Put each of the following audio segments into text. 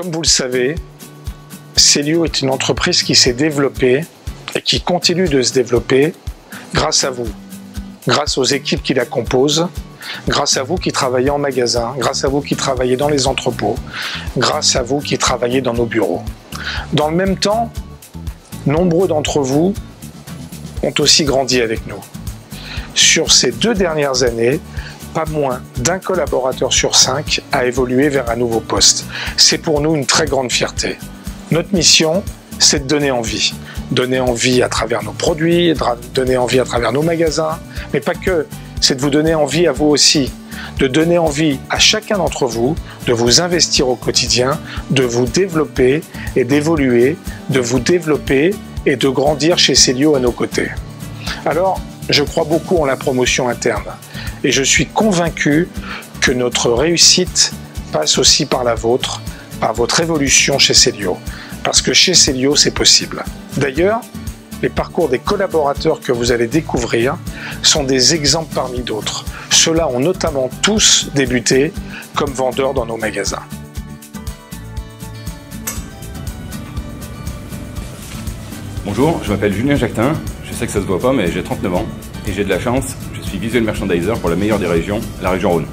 Comme vous le savez, Célio est une entreprise qui s'est développée et qui continue de se développer grâce à vous, grâce aux équipes qui la composent, grâce à vous qui travaillez en magasin, grâce à vous qui travaillez dans les entrepôts, grâce à vous qui travaillez dans nos bureaux. Dans le même temps, nombreux d'entre vous ont aussi grandi avec nous. Sur ces 2 dernières années, pas moins d'un collaborateur sur 5 a évolué vers un nouveau poste. C'est pour nous une très grande fierté. Notre mission, c'est de donner envie. Donner envie à travers nos produits, donner envie à travers nos magasins, mais pas que. C'est de vous donner envie à vous aussi. De donner envie à chacun d'entre vous de vous investir au quotidien, de vous développer et d'évoluer, de vous développer et de grandir chez Célio à nos côtés. Alors, je crois beaucoup en la promotion interne et je suis convaincu que notre réussite passe aussi par la vôtre, par votre évolution chez Célio. Parce que chez Célio, c'est possible. D'ailleurs, les parcours des collaborateurs que vous allez découvrir sont des exemples parmi d'autres. Ceux-là ont notamment tous débuté comme vendeurs dans nos magasins. Bonjour, je m'appelle Julien Jactin, je sais que ça se voit pas mais j'ai 39 ans et j'ai de la chance, je suis visual merchandiser pour la meilleure des régions, la région Rhône.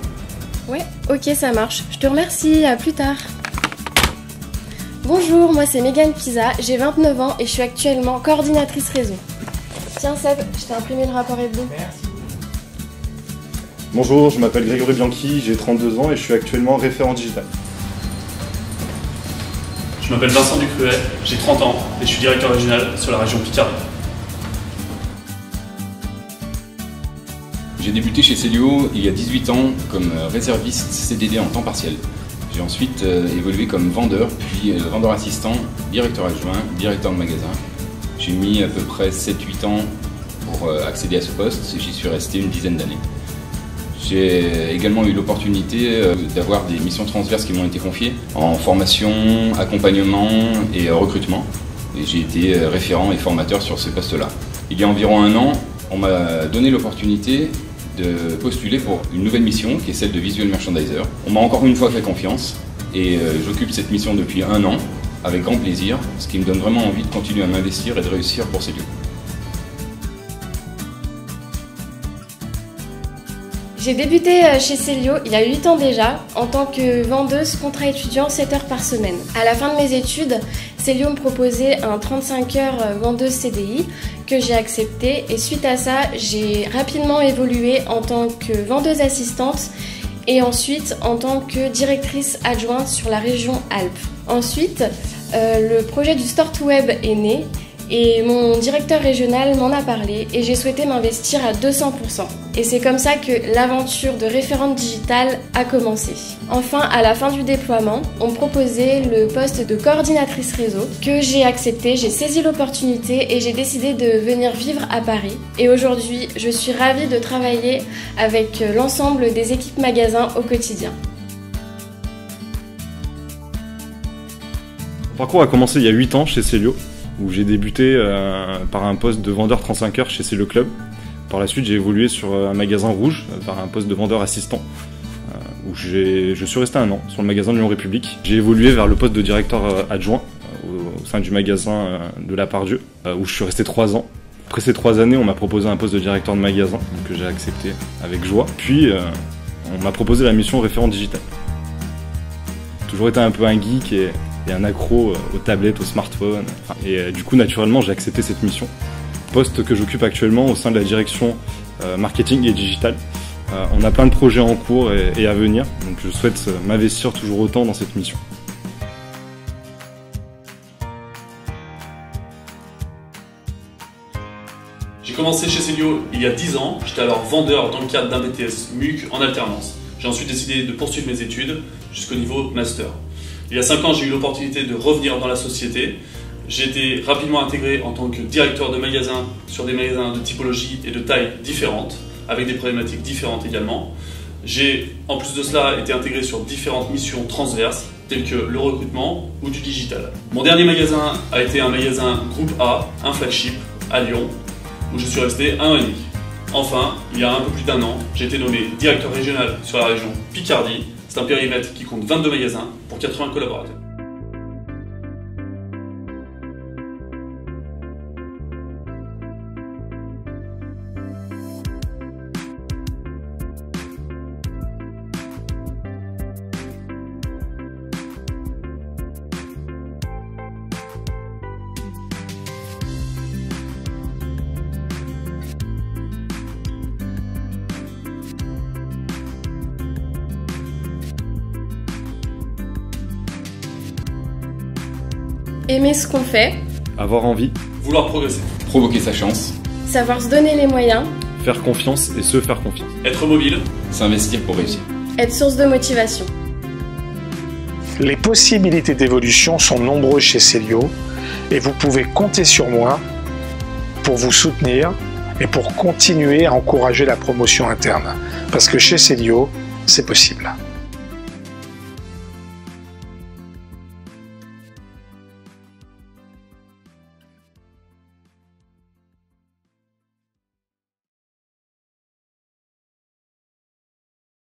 Ouais, ok ça marche, je te remercie, à plus tard. Bonjour, moi c'est Mégane Pisa, j'ai 29 ans et je suis actuellement coordinatrice réseau. Tiens Seb, je t'ai imprimé le rapport hebdo. Merci. Bonjour, je m'appelle Grégory Bianchi, j'ai 32 ans et je suis actuellement référent digital. Je m'appelle Vincent Ducruet, j'ai 30 ans et je suis directeur régional sur la région Picardie. J'ai débuté chez Célio il y a 18 ans comme réserviste CDD en temps partiel. J'ai ensuite évolué comme vendeur, puis vendeur assistant, directeur adjoint, directeur de magasin. J'ai mis à peu près 7-8 ans pour accéder à ce poste et j'y suis resté une dizaine d'années. J'ai également eu l'opportunité d'avoir des missions transverses qui m'ont été confiées en formation, accompagnement et recrutement. Et j'ai été référent et formateur sur ces postes-là. Il y a environ 1 an, on m'a donné l'opportunité de postuler pour une nouvelle mission qui est celle de visual merchandiser. On m'a encore une fois fait confiance et j'occupe cette mission depuis 1 an avec grand plaisir, ce qui me donne vraiment envie de continuer à m'investir et de réussir pour Célio. J'ai débuté chez Célio il y a 8 ans déjà, en tant que vendeuse contrat étudiant 7 heures par semaine. À la fin de mes études, Célio me proposait un 35 heures vendeuse CDI que j'ai accepté et suite à ça, j'ai rapidement évolué en tant que vendeuse assistante et ensuite en tant que directrice adjointe sur la région Alpes. Ensuite, le projet du Store to Web est né et mon directeur régional m'en a parlé et j'ai souhaité m'investir à 200%. Et c'est comme ça que l'aventure de référente digitale a commencé. Enfin, à la fin du déploiement, on me proposait le poste de coordinatrice réseau que j'ai accepté, j'ai saisi l'opportunité et j'ai décidé de venir vivre à Paris. Et aujourd'hui, je suis ravie de travailler avec l'ensemble des équipes magasins au quotidien. Mon parcours a commencé il y a 8 ans chez Célio, où j'ai débuté par un poste de vendeur 35 heures chez Célio Club. Par la suite, j'ai évolué sur un magasin rouge, par un poste de vendeur assistant, où je suis resté 1 an sur le magasin de Lyon République. J'ai évolué vers le poste de directeur adjoint au sein du magasin de La Pardieu, où je suis resté 3 ans. Après ces 3 années, on m'a proposé un poste de directeur de magasin, que j'ai accepté avec joie. Puis, on m'a proposé la mission référent digital. J'ai toujours été un peu un geek et un accro aux tablettes, aux smartphones. Et du coup, naturellement, j'ai accepté cette mission. Poste que j'occupe actuellement au sein de la direction marketing et digital. On a plein de projets en cours et à venir, donc je souhaite m'investir toujours autant dans cette mission. J'ai commencé chez Célio il y a 10 ans, j'étais alors vendeur dans le cadre d'un BTS MUC en alternance. J'ai ensuite décidé de poursuivre mes études jusqu'au niveau master. Il y a 5 ans, j'ai eu l'opportunité de revenir dans la société. J'ai été rapidement intégré en tant que directeur de magasin sur des magasins de typologie et de taille différentes, avec des problématiques différentes également. J'ai, en plus de cela, été intégré sur différentes missions transverses, telles que le recrutement ou du digital. Mon dernier magasin a été un magasin groupe A, un flagship, à Lyon, où je suis resté 1 an et demi. Enfin, il y a un peu plus d'1 an, j'ai été nommé directeur régional sur la région Picardie. C'est un périmètre qui compte 22 magasins pour 80 collaborateurs. Aimer ce qu'on fait, Avoir envie, Vouloir progresser. Provoquer sa chance. savoir se donner les moyens, faire confiance et se faire confiance. Être mobile. S'investir pour réussir. être source de motivation. Les possibilités d'évolution sont nombreuses chez Célio et vous pouvez compter sur moi pour vous soutenir et pour continuer à encourager la promotion interne. Parce que chez Célio, c'est possible.